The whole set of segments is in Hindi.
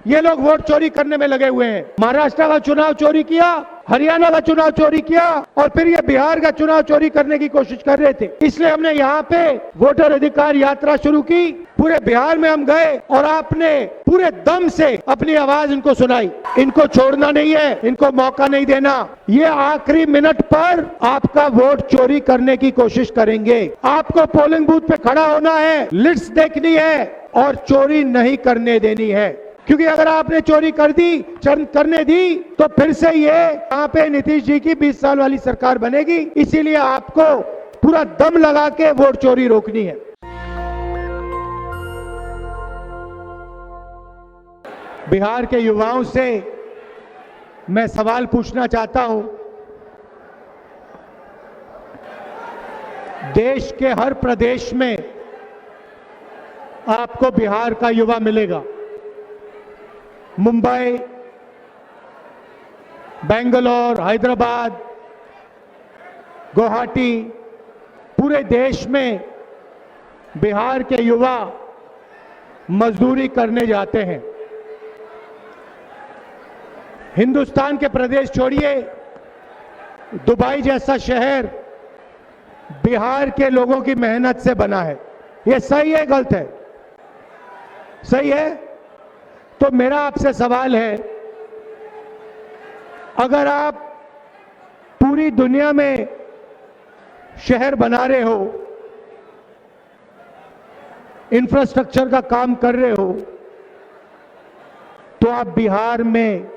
ये लोग वोट चोरी करने में लगे हुए हैं। महाराष्ट्र का चुनाव चोरी किया, हरियाणा का चुनाव चोरी किया और फिर ये बिहार का चुनाव चोरी करने की कोशिश कर रहे थे। इसलिए हमने यहाँ पे वोटर अधिकार यात्रा शुरू की। पूरे बिहार में हम गए और आपने पूरे दम से अपनी आवाज इनको सुनाई। इनको छोड़ना नहीं है, इनको मौका नहीं देना। ये आखिरी मिनट पर आपका वोट चोरी करने की कोशिश करेंगे। आपको पोलिंग बूथ पे खड़ा होना है, लिस्ट देखनी है और चोरी नहीं करने देनी है। क्योंकि अगर आपने चोरी करने दी तो फिर से ये यहाँ पे नीतीश जी की 20 साल वाली सरकार बनेगी। इसीलिए आपको पूरा दम लगा के वोट चोरी रोकनी है। बिहार के युवाओं से मैं सवाल पूछना चाहता हूं। देश के हर प्रदेश में आपको बिहार का युवा मिलेगा। मुंबई, बेंगलोर, हैदराबाद, गुवाहाटी, पूरे देश में बिहार के युवा मजदूरी करने जाते हैं। हिंदुस्तान के प्रदेश छोड़िए, दुबई जैसा शहर बिहार के लोगों की मेहनत से बना है। ये सही है, गलत है? सही है। तो मेरा आपसे सवाल है, अगर आप पूरी दुनिया में शहर बना रहे हो, इंफ्रास्ट्रक्चर का काम कर रहे हो, तो आप बिहार में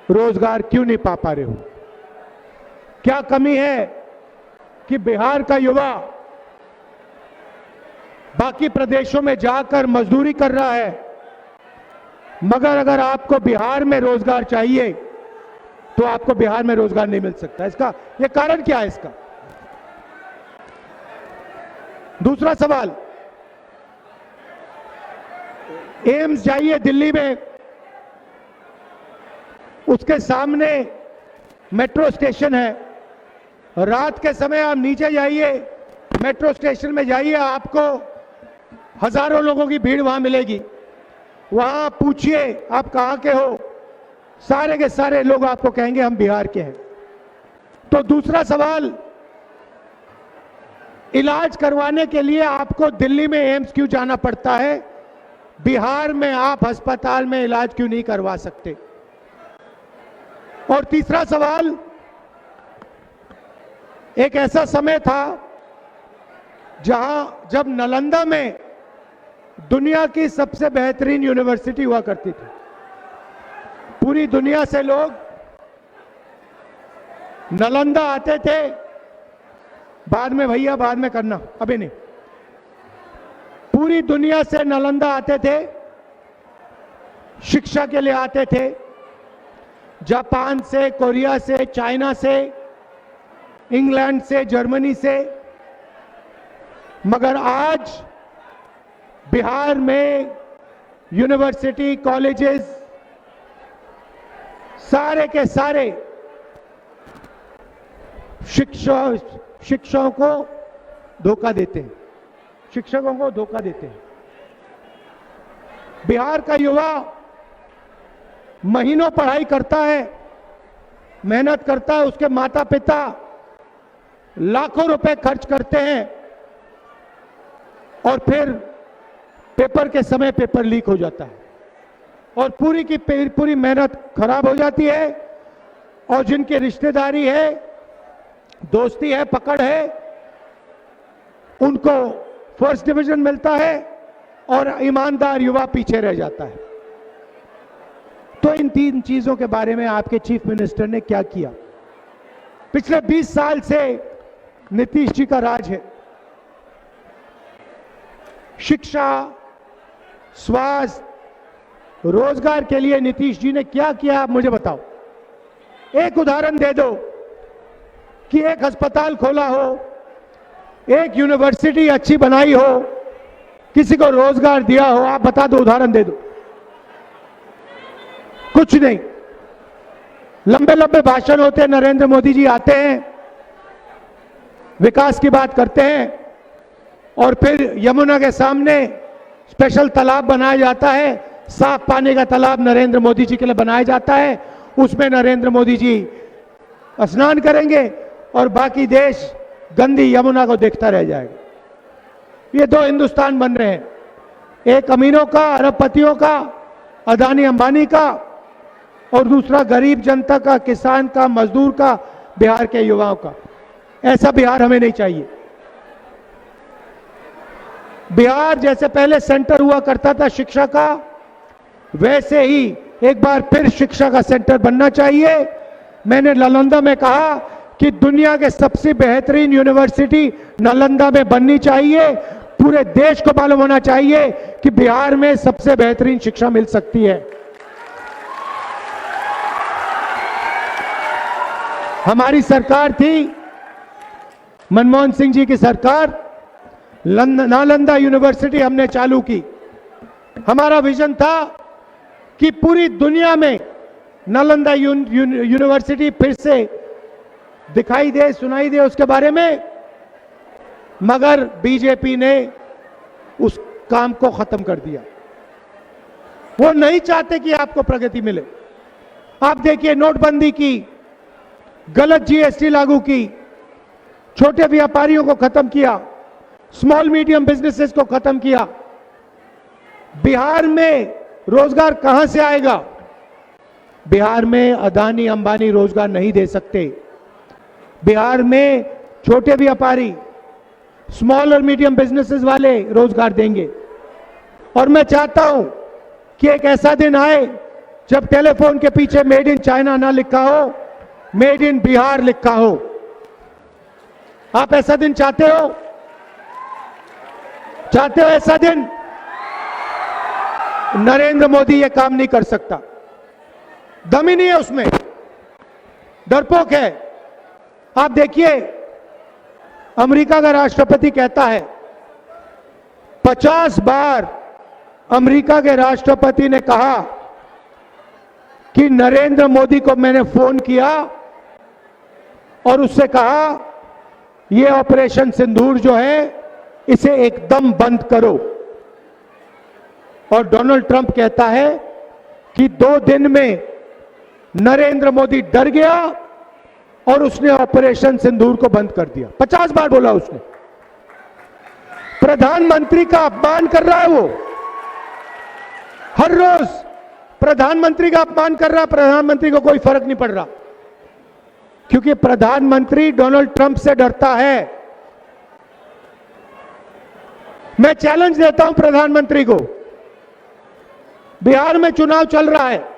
रोजगार क्यों नहीं पा रहे हो? क्या कमी है कि बिहार का युवा बाकी प्रदेशों में जाकर मजदूरी कर रहा है, मगर अगर आपको बिहार में रोजगार चाहिए तो आपको बिहार में रोजगार नहीं मिल सकता? इसका ये कारण क्या है इसका? दूसरा सवाल, एम्स जाइए दिल्ली में, उसके सामने मेट्रो स्टेशन है। रात के समय आप नीचे जाइए, मेट्रो स्टेशन में जाइए, आपको हजारों लोगों की भीड़ वहां मिलेगी। वहां पूछिए आप कहां के हो, सारे के सारे लोग आपको कहेंगे हम बिहार के हैं। तो दूसरा सवाल, इलाज करवाने के लिए आपको दिल्ली में एम्स क्यों जाना पड़ता है? बिहार में आप अस्पताल में इलाज क्यों नहीं करवा सकते? और तीसरा सवाल, एक ऐसा समय था जब नालंदा में दुनिया की सबसे बेहतरीन यूनिवर्सिटी हुआ करती थी। पूरी दुनिया से लोग नालंदा आते थे। बाद में भैया, बाद में करना, अभी नहीं। पूरी दुनिया से नालंदा आते थे, शिक्षा के लिए आते थे। जापान से, कोरिया से, चाइना से, इंग्लैंड से, जर्मनी से। मगर आज बिहार में यूनिवर्सिटी, कॉलेजेस सारे के सारे शिक्षकों को धोखा देते हैं, शिक्षकों को धोखा देते हैं। बिहार का युवा महीनों पढ़ाई करता है, मेहनत करता है, उसके माता पिता लाखों रुपए खर्च करते हैं और फिर पेपर के समय पेपर लीक हो जाता है और पूरी की पूरी मेहनत खराब हो जाती है। और जिनकी रिश्तेदारी है, दोस्ती है, पकड़ है, उनको फर्स्ट डिवीजन मिलता है और ईमानदार युवा पीछे रह जाता है। तो इन तीन चीजों के बारे में आपके चीफ मिनिस्टर ने क्या किया? पिछले 20 साल से नीतीश जी का राज है। शिक्षा, स्वास्थ्य, रोजगार के लिए नीतीश जी ने क्या किया, आप मुझे बताओ। एक उदाहरण दे दो कि एक अस्पताल खोला हो, एक यूनिवर्सिटी अच्छी बनाई हो, किसी को रोजगार दिया हो, आप बता दो, उदाहरण दे दो। कुछ नहीं। लंबे लंबे भाषण होते हैं, नरेंद्र मोदी जी आते हैं, विकास की बात करते हैं और फिर यमुना के सामने स्पेशल तालाब बनाया जाता है, साफ पानी का तालाब नरेंद्र मोदी जी के लिए बनाया जाता है, उसमें नरेंद्र मोदी जी स्नान करेंगे और बाकी देश गंदी यमुना को देखता रह जाएगा। ये दो हिंदुस्तान बन रहे हैं, एक अमीरों का, अरबपतियों का, अदानी अंबानी का, और दूसरा गरीब जनता का, किसान का, मजदूर का, बिहार के युवाओं का। ऐसा बिहार हमें नहीं चाहिए। बिहार जैसे पहले सेंटर हुआ करता था शिक्षा का, वैसे ही एक बार फिर शिक्षा का सेंटर बनना चाहिए। मैंने नालंदा में कहा कि दुनिया के सबसे बेहतरीन यूनिवर्सिटी नालंदा में बननी चाहिए। पूरे देश को मालूम होना चाहिए कि बिहार में सबसे बेहतरीन शिक्षा मिल सकती है। हमारी सरकार थी, मनमोहन सिंह जी की सरकार, नालंदा यूनिवर्सिटी हमने चालू की। हमारा विजन था कि पूरी दुनिया में नालंदा यूनिवर्सिटी फिर से दिखाई दे, सुनाई दे उसके बारे में, मगर बीजेपी ने उस काम को खत्म कर दिया। वो नहीं चाहते कि आपको प्रगति मिले। आप देखिए, नोटबंदी की, गलत जीएसटी लागू की, छोटे व्यापारियों को खत्म किया, स्मॉल मीडियम बिजनेसेस को खत्म किया। बिहार में रोजगार कहां से आएगा? बिहार में अदानी अंबानी रोजगार नहीं दे सकते। बिहार में छोटे व्यापारी, स्मॉल और मीडियम बिजनेसेस वाले रोजगार देंगे। और मैं चाहता हूं कि एक ऐसा दिन आए जब टेलीफोन के पीछे मेड इन चाइना ना लिखा हो, मेड इन बिहार लिखा हो। आप ऐसा दिन चाहते हो? चाहते हो ऐसा दिन? नरेंद्र मोदी ये काम नहीं कर सकता, दम ही नहीं है उसमें, डरपोक है। आप देखिए, अमेरिका का राष्ट्रपति कहता है, 50 बार अमेरिका के राष्ट्रपति ने कहा कि नरेंद्र मोदी को मैंने फोन किया और उससे कहा ये ऑपरेशन सिंदूर जो है इसे एकदम बंद करो। और डोनाल्ड ट्रंप कहता है कि 2 दिन में नरेंद्र मोदी डर गया और उसने ऑपरेशन सिंदूर को बंद कर दिया। 50 बार बोला उसने। प्रधानमंत्री का अपमान कर रहा है वो, हर रोज प्रधानमंत्री का अपमान कर रहा है। प्रधानमंत्री को कोई फर्क नहीं पड़ रहा, क्योंकि प्रधानमंत्री डोनाल्ड ट्रंप से डरता है। मैं चैलेंज देता हूं प्रधानमंत्री को, बिहार में चुनाव चल रहा है,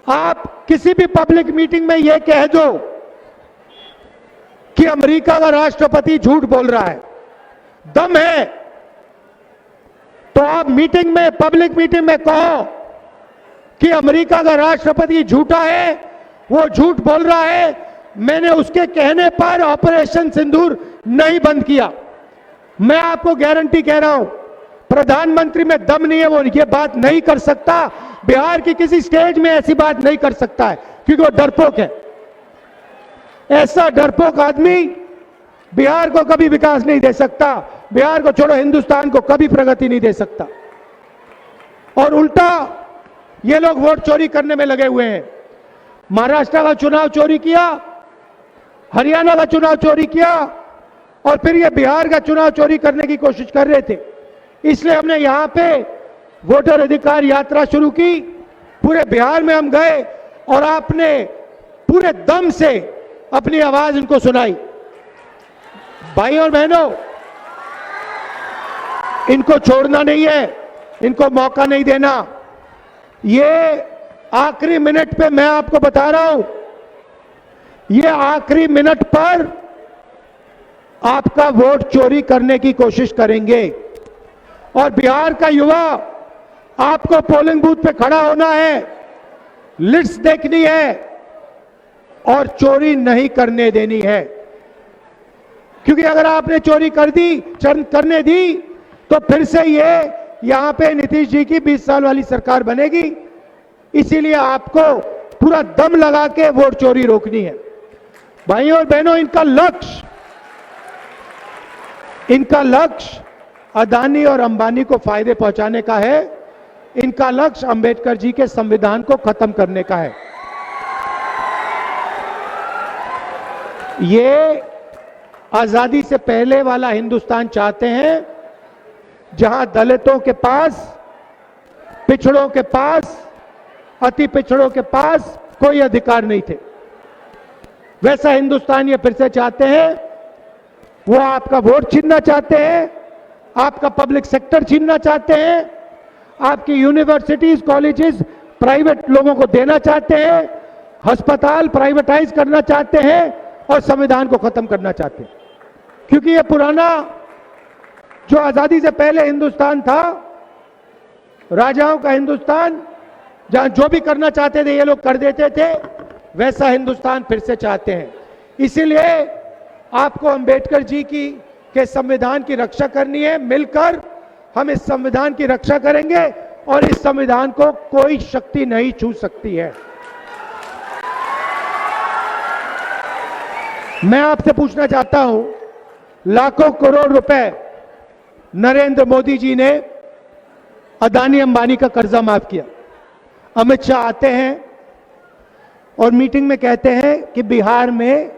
आप किसी भी पब्लिक मीटिंग में यह कह दो कि अमेरिका का राष्ट्रपति झूठ बोल रहा है, दम है तो आप मीटिंग में, पब्लिक मीटिंग में कहो कि अमेरिका का राष्ट्रपति झूठा है, वो झूठ बोल रहा है, मैंने उसके कहने पर ऑपरेशन सिंदूर नहीं बंद किया। मैं आपको गारंटी कह रहा हूं, प्रधानमंत्री में दम नहीं है, वो ये बात नहीं कर सकता। बिहार की किसी स्टेज में ऐसी बात नहीं कर सकता है, क्योंकि वो डरपोक है। ऐसा डरपोक आदमी बिहार को कभी विकास नहीं दे सकता, बिहार को छोड़ो हिंदुस्तान को कभी प्रगति नहीं दे सकता। और उल्टा ये लोग वोट चोरी करने में लगे हुए हैं। महाराष्ट्र का चुनाव चोरी किया, हरियाणा का चुनाव चोरी किया, और फिर ये बिहार का चुनाव चोरी करने की कोशिश कर रहे थे। इसलिए हमने यहां पे वोटर अधिकार यात्रा शुरू की। पूरे बिहार में हम गए और आपने पूरे दम से अपनी आवाज इनको सुनाई। भाई और बहनों, इनको छोड़ना नहीं है, इनको मौका नहीं देना। ये आखिरी मिनट पे मैं आपको बता रहा हूं, ये आखिरी मिनट पर आपका वोट चोरी करने की कोशिश करेंगे। और बिहार का युवा, आपको पोलिंग बूथ पे खड़ा होना है, लिस्ट देखनी है और चोरी नहीं करने देनी है। क्योंकि अगर आपने चोरी करने दी तो फिर से ये यहां पे नीतीश जी की 20 साल वाली सरकार बनेगी। इसीलिए आपको पूरा दम लगा के वोट चोरी रोकनी है। भाइयों और बहनों, इनका लक्ष्य अदानी और अंबानी को फायदे पहुंचाने का है, इनका लक्ष्य अंबेडकर जी के संविधान को खत्म करने का है। ये आजादी से पहले वाला हिंदुस्तान चाहते हैं जहां दलितों के पास, पिछड़ों के पास, अति पिछड़ों के पास कोई अधिकार नहीं थे। वैसा हिंदुस्तान ये फिर से चाहते हैं। वो आपका वोट छीनना चाहते हैं, आपका पब्लिक सेक्टर छीनना चाहते हैं, आपकी यूनिवर्सिटीज, कॉलेजेस प्राइवेट लोगों को देना चाहते हैं, अस्पताल प्राइवेटाइज करना चाहते हैं और संविधान को खत्म करना चाहते हैं। क्योंकि ये पुराना जो आजादी से पहले हिंदुस्तान था, राजाओं का हिंदुस्तान, जहां जो भी करना चाहते थे ये लोग कर देते थे, वैसा हिंदुस्तान फिर से चाहते हैं। इसीलिए आपको अंबेडकर जी के संविधान की रक्षा करनी है। मिलकर हम इस संविधान की रक्षा करेंगे और इस संविधान को कोई शक्ति नहीं छू सकती है। मैं आपसे पूछना चाहता हूं, लाखों करोड़ रुपए नरेंद्र मोदी जी ने अदानी अंबानी का कर्जा माफ किया। अमित शाह आते हैं और मीटिंग में कहते हैं कि बिहार में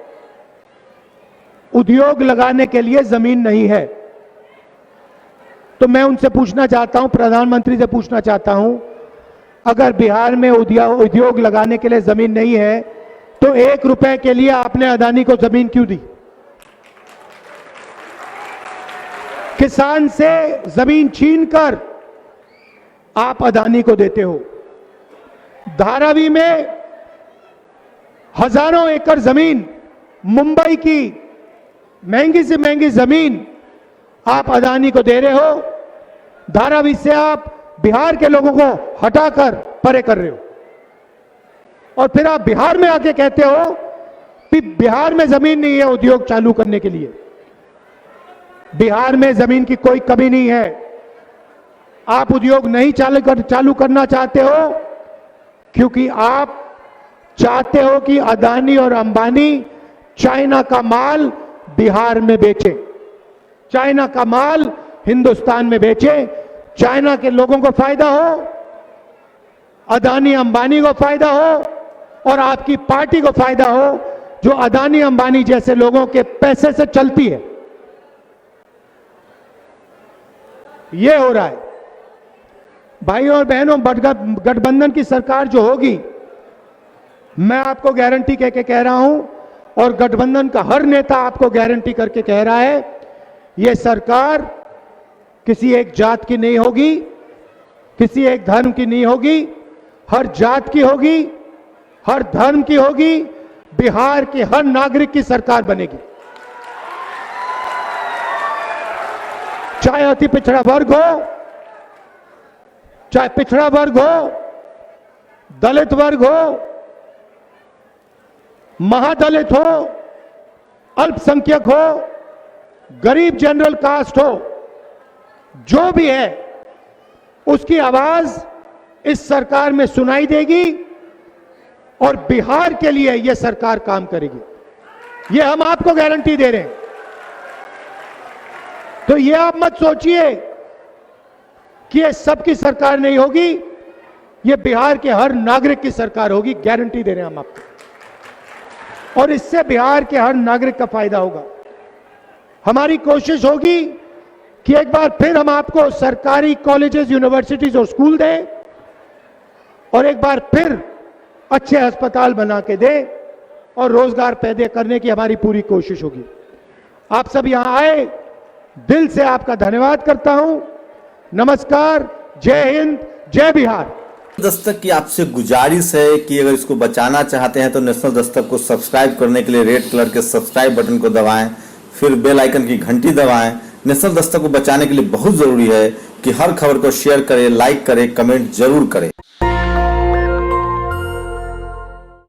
उद्योग लगाने के लिए जमीन नहीं है। तो मैं उनसे पूछना चाहता हूं, प्रधानमंत्री से पूछना चाहता हूं, अगर बिहार में उद्योग लगाने के लिए जमीन नहीं है तो 1 रुपए के लिए आपने अदानी को जमीन क्यों दी? किसान से जमीन छीनकर आप अदानी को देते हो। धारावी में हजारों एकड़ जमीन, मुंबई की महंगी से महंगी जमीन आप अदानी को दे रहे हो। धारावी से आप बिहार के लोगों को हटाकर परे कर रहे हो और फिर आप बिहार में आके कहते हो कि बिहार में जमीन नहीं है उद्योग चालू करने के लिए। बिहार में जमीन की कोई कमी नहीं है। आप उद्योग नहीं चालू करना चाहते हो क्योंकि आप चाहते हो कि अदानी और अंबानी चाइना का माल बिहार में बेचे, चाइना का माल हिंदुस्तान में बेचे, चाइना के लोगों को फायदा हो, अदानी अंबानी को फायदा हो और आपकी पार्टी को फायदा हो जो अदानी अंबानी जैसे लोगों के पैसे से चलती है। यह हो रहा है। भाइयों और बहनों, गठबंधन की सरकार जो होगी, मैं आपको गारंटी कह रहा हूं और गठबंधन का हर नेता आपको गारंटी करके कह रहा है, यह सरकार किसी एक जात की नहीं होगी, किसी एक धर्म की नहीं होगी, हर जात की होगी, हर धर्म की होगी, बिहार के हर नागरिक की सरकार बनेगी। चाहे अति पिछड़ा वर्ग हो, चाहे पिछड़ा वर्ग हो, दलित वर्ग हो, महादलित हो, अल्पसंख्यक हो, गरीब जनरल कास्ट हो, जो भी है उसकी आवाज इस सरकार में सुनाई देगी और बिहार के लिए यह सरकार काम करेगी। यह हम आपको गारंटी दे रहे हैं। तो यह आप मत सोचिए कि यह सबकी सरकार नहीं होगी, यह बिहार के हर नागरिक की सरकार होगी। गारंटी दे रहे हैं हम आपको और इससे बिहार के हर नागरिक का फायदा होगा। हमारी कोशिश होगी कि एक बार फिर हम आपको सरकारी कॉलेजेस, यूनिवर्सिटीज और स्कूल दें और एक बार फिर अच्छे अस्पताल बना के दें और रोजगार पैदा करने की हमारी पूरी कोशिश होगी। आप सब यहां आए, दिल से आपका धन्यवाद करता हूं। नमस्कार, जय हिंद, जय बिहार। दस्तक की आपसे गुजारिश है कि अगर इसको बचाना चाहते हैं तो नेशनल दस्तक को सब्सक्राइब करने के लिए रेड कलर के सब्सक्राइब बटन को दबाएं, फिर बेल आइकन की घंटी दबाएं। नेशनल दस्तक को बचाने के लिए बहुत जरूरी है कि हर खबर को शेयर करें, लाइक करें, कमेंट जरूर करें।